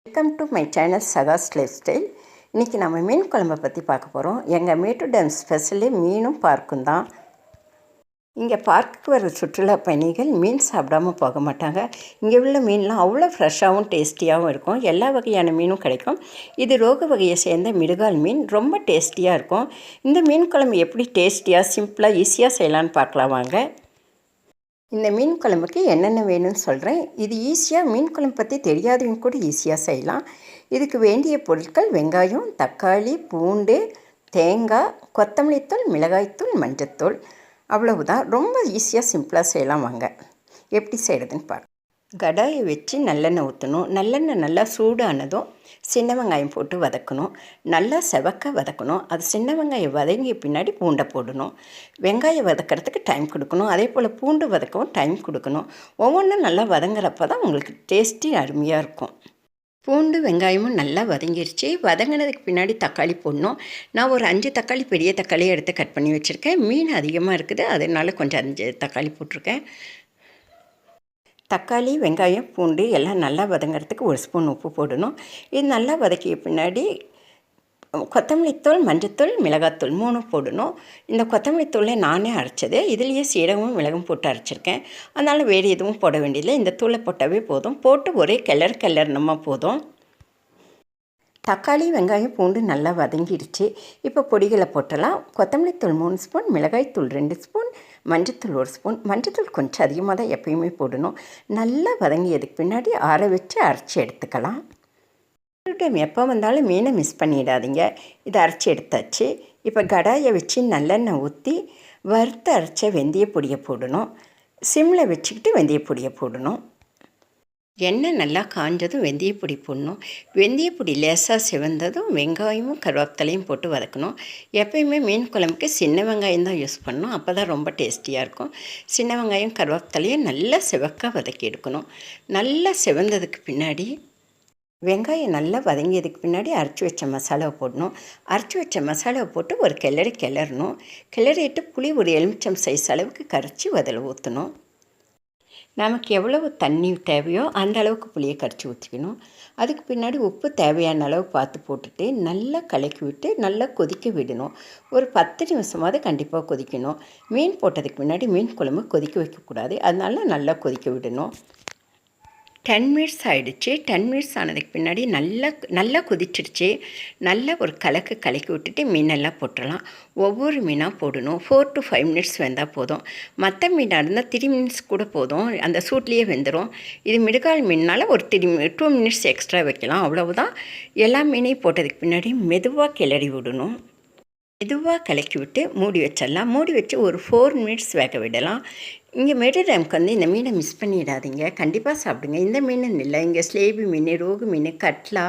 Welcome to my channel சகாஸ் lifestyle. இன்றைக்கி நம்ம மீன் குழம்பை பற்றி பார்க்க போகிறோம். எங்கள் மேட்டூர் டேம் ஸ்பெஷலி மீனும் பார்க்கும் தான். இங்கே பார்க்குக்கு வர சுற்றுலா பயணிகள் மீன் சாப்பிடாமல் போக மாட்டாங்க. இங்கே உள்ள மீன்லாம் அவ்வளோ ஃப்ரெஷ்ஷாகவும் டேஸ்டியாகவும் இருக்கும். எல்லா வகையான மீனும் கிடைக்கும். இது ரோகு வகையை சேர்ந்த மிருகால் மீன், ரொம்ப டேஸ்டியாக இருக்கும். இந்த மீன் குழம்பு எப்படி டேஸ்டியாக சிம்பிளாக ஈஸியாக செய்யலான்னு பார்க்கலாம் வாங்க. இந்த மீன் குழம்புக்கு என்னென்ன வேணும்னு சொல்கிறேன். இது ஈஸியாக மீன் குழம்பு பற்றி தெரியாதவங்க கூட ஈஸியாக செய்யலாம். இதுக்கு வேண்டிய பொருட்கள் வெங்காயம், தக்காளி, பூண்டு, தேங்காய், கொத்தமல்லி தூள், மிளகாய்த்தூள், மஞ்சத்தூள், அவ்வளவுதான். ரொம்ப ஈஸியாக சிம்பிளாக செய்யலாம் வாங்க. எப்படி செய்கிறதுன்னு பார்க்க. கடாயை வச்சு நல்லெண்ணெய் ஊற்றணும். நல்லெண்ணெய் நல்லா சூடானதும் சின்ன வெங்காயம் போட்டு வதக்கணும். நல்லா செவக்க வதக்கணும். அது சின்ன வெங்காயம் வதங்கிய பின்னாடி பூண்டை போடணும். வெங்காயம் வதக்கிறதுக்கு டைம் கொடுக்கணும். அதே போல் பூண்டு வதக்கவும் டைம் கொடுக்கணும். ஒவ்வொன்றும் நல்லா வதங்குறப்ப தான் உங்களுக்கு டேஸ்டி அருமையாக இருக்கும். பூண்டு வெங்காயமும் நல்லா வதங்கிருச்சு. வதங்கினதுக்கு பின்னாடி தக்காளி போடணும். நான் ஒரு 5 தக்காளி பெரிய தக்காளியை எடுத்து கட் பண்ணி வச்சுருக்கேன். மீன் அதிகமாக இருக்குது, அதனால் கொஞ்சம் 5 தக்காளி போட்டிருக்கேன். தக்காளி, வெங்காயம், பூண்டு எல்லாம் நல்லா வதங்கிறதுக்கு 1 ஸ்பூன் உப்பு போடணும். இது நல்லா வதக்கிய பின்னாடி கொத்தமல்லி தூள், மஞ்சத்தூள், மிளகாத்தூள் 3 போடணும். இந்த கொத்தமல்லி தூளை நானே அரைச்சது. இதுலேயே சீரகமும் மிளகும் போட்டு அரைச்சிருக்கேன். அதனால் வேறு எதுவும் போட வேண்டியதில்லை. இந்த தூளை போட்டாவே போதும். போட்டு ஒரே கிளறுனமா போதும். தக்காளி, வெங்காயம், பூண்டு நல்லா வதங்கிடுச்சு. இப்போ பொடிகளை போட்டலாம். கொத்தமல்லி தூள் 3 ஸ்பூன், மிளகாய்த்தூள் 2 ஸ்பூன், மஞ்சத்தூள் 1 ஸ்பூன். மஞ்சத்தூள் கொஞ்சம் அதிகமாக தான் எப்பயுமே போடணும். நல்லா வதங்கியதுக்கு பின்னாடி ஆற வச்சு அரைச்சி எடுத்துக்கலாம். டைம் எப்போ வந்தாலும் மீனை மிஸ் பண்ணிடாதீங்க. இதை அரைச்சி எடுத்தாச்சு. இப்போ கடாயை வச்சு நல்லெண்ணெய் ஊற்றி வறுத்து அரைச்ச வெந்தய பொடியை போடணும். சிம்மில் வச்சுக்கிட்டு வெந்தய பொடியை போடணும். எண்ணெய் நல்லா காஞ்சதும் வெந்தயப்பொடி போடணும். வெந்தயப்பொடி லேசாக சிவந்ததும் வெங்காயமும் கருவேப்பிலையும் போட்டு வதக்கணும். எப்பயுமே மீன் குழம்புக்கு சின்ன வெங்காயம் தான் யூஸ் பண்ணணும். அப்போ தான் ரொம்ப டேஸ்டியாக இருக்கும். சின்ன வெங்காயம் கருவேப்பிலையும் நல்லா சிவக்க வதக்கி எடுக்கணும். நல்லா சிவந்ததுக்கு பின்னாடி வெங்காயம் நல்லா வதங்கியதுக்கு பின்னாடி அரைச்சி வச்ச மசாலாவை போடணும். அரைச்சி வச்ச மசாலாவை போட்டு ஒரு கிளறணும். கிளறிட்டு புளி ஒரு எலுமிச்சம் சைஸ் அளவுக்கு கரைச்சி அதில் ஊற்றணும். நமக்கு எவ்வளவு தண்ணி தேவையோ அந்த அளவுக்கு புளியை கரைச்சி ஊற்றிக்கணும். அதுக்கு பின்னாடி உப்பு தேவையான அளவு பார்த்து போட்டுட்டு நல்லா கலக்கி விட்டு நல்லா கொதிக்க விடணும். ஒரு 10 நிமிஷமாவது கண்டிப்பாக கொதிக்கணும். மீன் போட்டதுக்கு முன்னாடி மீன் குழம்பு கொதிக்க வைக்கக்கூடாது. அதனால நல்லா கொதிக்க விடணும். 10 மினிட்ஸ் ஆகிடுச்சு. 10 மினிட்ஸ் ஆனதுக்கு பின்னாடி நல்லா கொதிச்சிடுச்சு. நல்லா ஒரு கலக்கி விட்டுட்டு மீனெல்லாம் போட்டுடலாம். ஒவ்வொரு மீனாக போடணும். 4 to 5 மினிட்ஸ் வெந்தால் போதும். மற்ற மீனாக இருந்தால் 3 மினிட்ஸ் கூட போதும். அந்த சூட்லேயே வெந்துடும். இது மிருகால் மீனால் ஒரு 2 மினிட்ஸ் எக்ஸ்ட்ரா வைக்கலாம். அவ்வளவுதான். எல்லா மீனையும் போட்டதுக்கு பின்னாடி மெதுவாக கிளறி விடணும். மெதுவாக கலக்கி விட்டு மூடி வச்சிடலாம். மூடி வச்சு ஒரு 4 மினிட்ஸ் வேக விடலாம். இங்கே மேட்டூர் டேமுக்கு வந்து இந்த மீனை மிஸ் பண்ணிடாதீங்க. கண்டிப்பாக சாப்பிடுங்க. இந்த மீன் இல்லை, இங்கே ஸ்லேபி மீன், ரோகு மீன், கட்லா,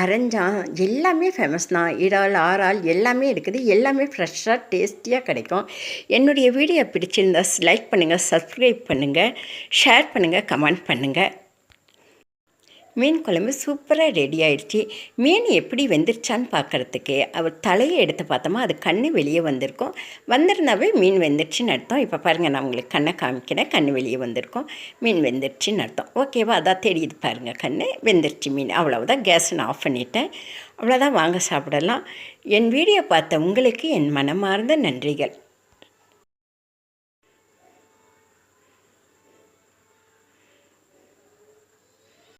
அரஞ்சான் எல்லாமே ஃபேமஸ் தான். இறால், ஆறால் எல்லாமே இருக்குது. எல்லாமே ஃப்ரெஷ்ஷாக டேஸ்டியாக கிடைக்கும். என்னுடைய வீடியோ பிடிச்சிருந்தா லைக் பண்ணுங்கள், சப்ஸ்கிரைப் பண்ணுங்கள், ஷேர் பண்ணுங்கள், கமெண்ட் பண்ணுங்கள். மீன் குழம்பு சூப்பராக ரெடி ஆகிடுச்சு. மீன் எப்படி வெந்துருச்சான்னு பார்க்குறதுக்கு அவர் தலையை எடுத்து பார்த்தோமா அது கண் வெளியே வந்திருக்கும். வந்திருந்தாவே மீன் வெந்துருச்சுன்னு அர்த்தம். இப்போ பாருங்கள், நான் உங்களுக்கு கண்ணை காமிக்கிறேன். கண் வெளியே வந்திருக்கும். மீன் வெந்துருச்சுன்னு அர்த்தம். ஓகேவா? அதான் தெரியுது பாருங்கள், கண் வெந்துருச்சு மீன். அவ்வளவுதான். கேஸை நான் ஆஃப் பண்ணிட்டேன். அவ்வளோதான். வாங்க சாப்பிடலாம். என் வீடியோ பார்த்த உங்களுக்கு என் மனமார்ந்த நன்றிகள்.